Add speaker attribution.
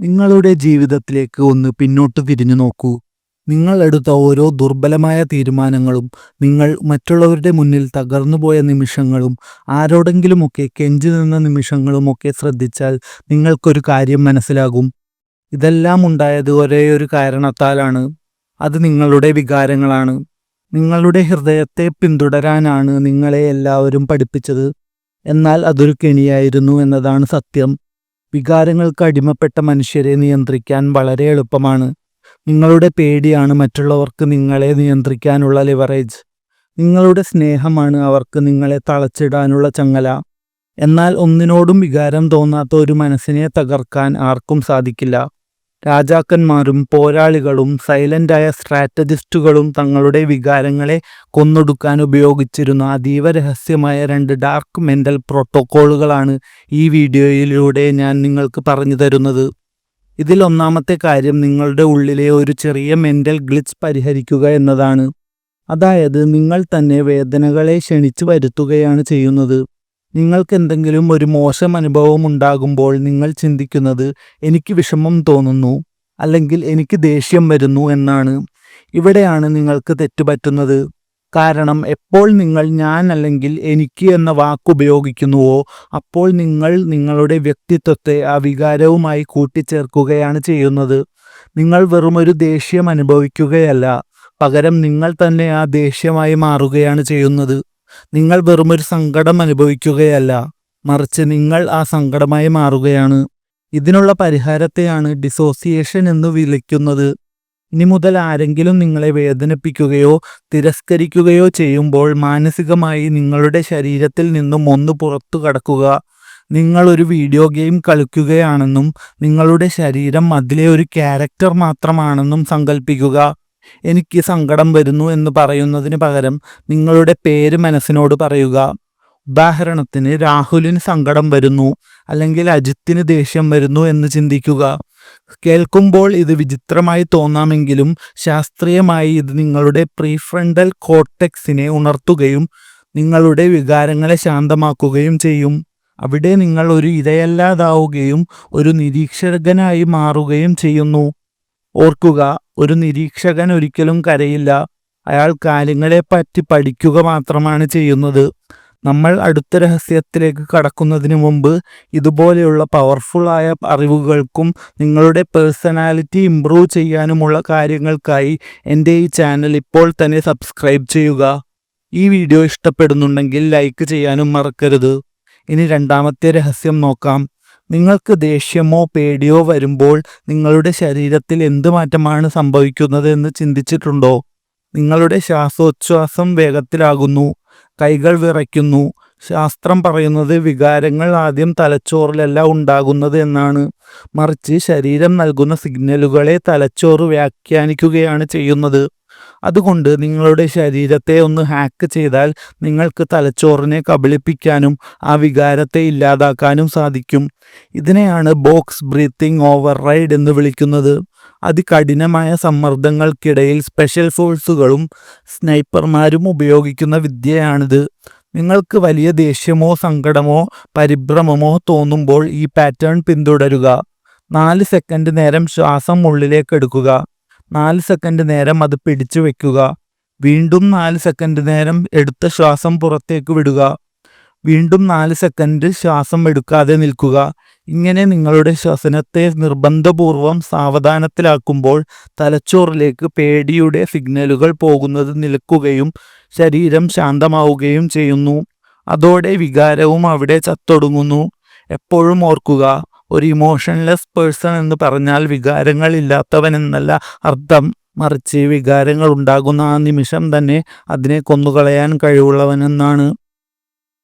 Speaker 1: നിങ്ങളുടെ ജീവിതത്തിലേക്ക് ഒന്ന് പിന്നോട്ട് തിരിഞ്ഞു നോക്കൂ. നിങ്ങൾ എടുത്ത ഓരോ ദുർബലമായ തീരുമാനങ്ങളും, നിങ്ങൾ മറ്റുള്ളവരുടെ മുന്നിൽ തകർന്നുപോയ നിമിഷങ്ങളും, ആരോടെങ്കിലുമൊക്കെ കെഞ്ചി നിന്ന നിമിഷങ്ങളുമൊക്കെ ശ്രദ്ധിച്ചാൽ നിങ്ങൾക്കൊരു കാര്യം മനസ്സിലാകും. ഇതെല്ലാം ഉണ്ടായത് ഒരേയൊരു കാരണത്താലാണ്. അത് നിങ്ങളുടെ വികാരങ്ങളാണ്. നിങ്ങളുടെ ഹൃദയത്തെ പിന്തുടരാനാണ് നിങ്ങളെ എല്ലാവരും പഠിപ്പിച്ചത്. എന്നാൽ അതൊരു കെണിയായിരുന്നു എന്നതാണ് സത്യം. വികാരങ്ങൾക്ക് അടിമപ്പെട്ട മനുഷ്യരെ നിയന്ത്രിക്കാൻ വളരെ എളുപ്പമാണ്. നിങ്ങളുടെ പേടിയാണ് മറ്റുള്ളവർക്ക് നിങ്ങളെ നിയന്ത്രിക്കാനുള്ള ലിവറേജ്. നിങ്ങളുടെ സ്നേഹമാണ് അവർക്ക് നിങ്ങളെ തളച്ചിടാനുള്ള ചങ്ങല. എന്നാൽ ഒന്നിനോടും വികാരം തോന്നാത്ത ഒരു മനസ്സിനെ തകർക്കാൻ ആർക്കും സാധിക്കില്ല. രാജാക്കന്മാരും പോരാളികളും സൈലൻ്റായ സ്ട്രാറ്റജിസ്റ്റുകളും തങ്ങളുടെ വികാരങ്ങളെ കൊന്നൊടുക്കാൻ ഉപയോഗിച്ചിരുന്ന അതീവ രഹസ്യമായ 2 ഡാർക്ക് മെൻ്റൽ പ്രോട്ടോക്കോളുകളാണ് ഈ വീഡിയോയിലൂടെ ഞാൻ നിങ്ങൾക്ക് പറഞ്ഞു തരുന്നത്. ഇതിൽ ഒന്നാമത്തെ കാര്യം നിങ്ങളുടെ ഉള്ളിലെ ഒരു ചെറിയ മെൻ്റൽ ഗ്ലിച്ച് പരിഹരിക്കുക എന്നതാണ്. അതായത് നിങ്ങൾ തന്നെ വേദനകളെ ക്ഷണിച്ചു വരുത്തുകയാണ് ചെയ്യുന്നത്. നിങ്ങൾക്ക് എന്തെങ്കിലും ഒരു മോശം അനുഭവം ഉണ്ടാകുമ്പോൾ നിങ്ങൾ ചിന്തിക്കുന്നത് എനിക്ക് വിഷമം തോന്നുന്നു അല്ലെങ്കിൽ എനിക്ക് ദേഷ്യം വരുന്നു എന്നാണ്. ഇവിടെയാണ് നിങ്ങൾക്ക് തെറ്റുപറ്റുന്നത്. കാരണം എപ്പോൾ നിങ്ങൾ ഞാൻ അല്ലെങ്കിൽ എനിക്ക് എന്ന വാക്കുപയോഗിക്കുന്നുവോ അപ്പോൾ നിങ്ങൾ നിങ്ങളുടെ വ്യക്തിത്വത്തെ ആ വികാരവുമായി കൂട്ടിച്ചേർക്കുകയാണ് ചെയ്യുന്നത്. നിങ്ങൾ വെറുമൊരു ദേഷ്യം അനുഭവിക്കുകയല്ല, പകരം നിങ്ങൾ തന്നെ ആ ദേഷ്യമായി മാറുകയാണ് ചെയ്യുന്നത്. നിങ്ങൾ വെറുമൊരു സങ്കടം അനുഭവിക്കുകയല്ല, മറിച്ച് നിങ്ങൾ ആ സങ്കടമായി മാറുകയാണ്. ഇതിനുള്ള പരിഹാരത്തെയാണ് ഡിസോസിയേഷൻ എന്ന് വിളിക്കുന്നത്. ഇനി മുതൽ ആരെങ്കിലും നിങ്ങളെ വേദനിപ്പിക്കുകയോ തിരസ്കരിക്കുകയോ ചെയ്യുമ്പോൾ മാനസികമായി നിങ്ങളുടെ ശരീരത്തിൽ നിന്നും ഒന്ന് പുറത്തു കടക്കുക. നിങ്ങളൊരു വീഡിയോ ഗെയിം കളിക്കുകയാണെന്നും നിങ്ങളുടെ ശരീരം അതിലെ ഒരു ക്യാരക്ടർ മാത്രമാണെന്നും സങ്കല്പിക്കുക. എനിക്ക് സങ്കടം വരുന്നു എന്ന് പറയുന്നതിന് പകരം നിങ്ങളുടെ പേര് മനസ്സിനോട് പറയുക. ഉദാഹരണത്തിന് രാഹുലിന് സങ്കടം വരുന്നു അല്ലെങ്കിൽ അജിത്തിന് ദേഷ്യം വരുന്നു എന്ന് ചിന്തിക്കുക. കേൾക്കുമ്പോൾ ഇത് വിചിത്രമായി തോന്നാമെങ്കിലും ശാസ്ത്രീയമായി ഇത് നിങ്ങളുടെ പ്രീഫ്രണ്ടൽ കോർട്ടെക്സിനെ ഉണർത്തുകയും നിങ്ങളുടെ വികാരങ്ങളെ ശാന്തമാക്കുകയും ചെയ്യും. അവിടെ നിങ്ങൾ ഒരു ഇരയല്ലാതാവുകയും ഒരു നിരീക്ഷകനായി മാറുകയും ചെയ്യുന്നു. ഓർക്കുക, ഒരു നിരീക്ഷകൻ ഒരിക്കലും കരയില്ല. അയാൾ കാര്യങ്ങളെപ്പറ്റി പഠിക്കുക മാത്രമാണ് ചെയ്യുന്നത്. നമ്മൾ അടുത്ത രഹസ്യത്തിലേക്ക് കടക്കുന്നതിന് മുമ്പ് ഇതുപോലെയുള്ള പവർഫുള്ളായ അറിവുകൾക്കും നിങ്ങളുടെ പേഴ്സണാലിറ്റി ഇംപ്രൂവ് ചെയ്യാനുമുള്ള കാര്യങ്ങൾക്കായി എൻ്റെ ഈ ചാനൽ ഇപ്പോൾ തന്നെ സബ്സ്ക്രൈബ് ചെയ്യുക. ഈ വീഡിയോ ഇഷ്ടപ്പെടുന്നുണ്ടെങ്കിൽ ലൈക്ക് ചെയ്യാനും മറക്കരുത്. ഇനി രണ്ടാമത്തെ രഹസ്യം നോക്കാം. നിങ്ങൾക്ക് ദേഷ്യമോ പേടിയോ വരുമ്പോൾ നിങ്ങളുടെ ശരീരത്തിൽ എന്ത് മാറ്റമാണ് സംഭവിക്കുന്നത് എന്ന് ചിന്തിച്ചിട്ടുണ്ടോ? നിങ്ങളുടെ ശ്വാസോച്ഛ്വാസം വേഗത്തിലാകുന്നു, കൈകൾ വിറയ്ക്കുന്നു. ശാസ്ത്രം പറയുന്നത് വികാരങ്ങൾ ആദ്യം തലച്ചോറിലല്ല ഉണ്ടാകുന്നത് എന്നാണ്, മറിച്ച് ശരീരം നൽകുന്ന സിഗ്നലുകളെ തലച്ചോറ് വ്യാഖ്യാനിക്കുകയാണ് ചെയ്യുന്നത്. അതുകൊണ്ട് നിങ്ങളുടെ ശരീരത്തെ ഒന്ന് ഹാക്ക് ചെയ്താൽ നിങ്ങൾക്ക് തലച്ചോറിനെ കബളിപ്പിക്കാനും ആ വികാരത്തെ ഇല്ലാതാക്കാനും സാധിക്കും. ഇതിനെയാണ് ബോക്സ് ബ്രീത്തിങ് ഓവർ റൈഡ് എന്ന് വിളിക്കുന്നത്. അതികഠിനമായ സമ്മർദ്ദങ്ങൾക്കിടയിൽ സ്പെഷ്യൽ ഫോഴ്സുകളും സ്നൈപ്പർമാരും ഉപയോഗിക്കുന്ന വിദ്യയാണിത്. നിങ്ങൾക്ക് വലിയ ദേഷ്യമോ സങ്കടമോ പരിഭ്രമമോ തോന്നുമ്പോൾ ഈ പാറ്റേൺ പിന്തുടരുക. 4 സെക്കൻഡ് നേരം ശ്വാസം ഉള്ളിലേക്ക് എടുക്കുക. 4 സെക്കൻഡ് നേരം അത് പിടിച്ചു വെക്കുക. വീണ്ടും 4 സെക്കൻഡ് നേരം എടുത്ത ശ്വാസം പുറത്തേക്ക് വിടുക. വീണ്ടും 4 സെക്കൻഡ് ശ്വാസം എടുക്കാതെ നിൽക്കുക. ഇങ്ങനെ നിങ്ങളുടെ ശ്വസനത്തെ നിർബന്ധപൂർവം സാവധാനത്തിലാക്കുമ്പോൾ തലച്ചോറിലേക്ക് പേടിയുടെ സിഗ്നലുകൾ പോകുന്നത് നിൽക്കുകയും ശരീരം ശാന്തമാവുകയും ചെയ്യുന്നു. അതോടെ വികാരവും അവിടെ ചത്തൊടുങ്ങുന്നു. എപ്പോഴും ഓർക്കുക, ഒരു ഇമോഷൻലെസ് പേഴ്സൺ എന്ന് പറഞ്ഞാൽ വികാരങ്ങൾ ഇല്ലാത്തവൻ എന്നല്ല അർത്ഥം, മറിച്ച് വികാരങ്ങൾ ഉണ്ടാകുന്ന ആ നിമിഷം തന്നെ അതിനെ കൊന്നുകളയാൻ കഴിവുള്ളവനെന്നാണ്.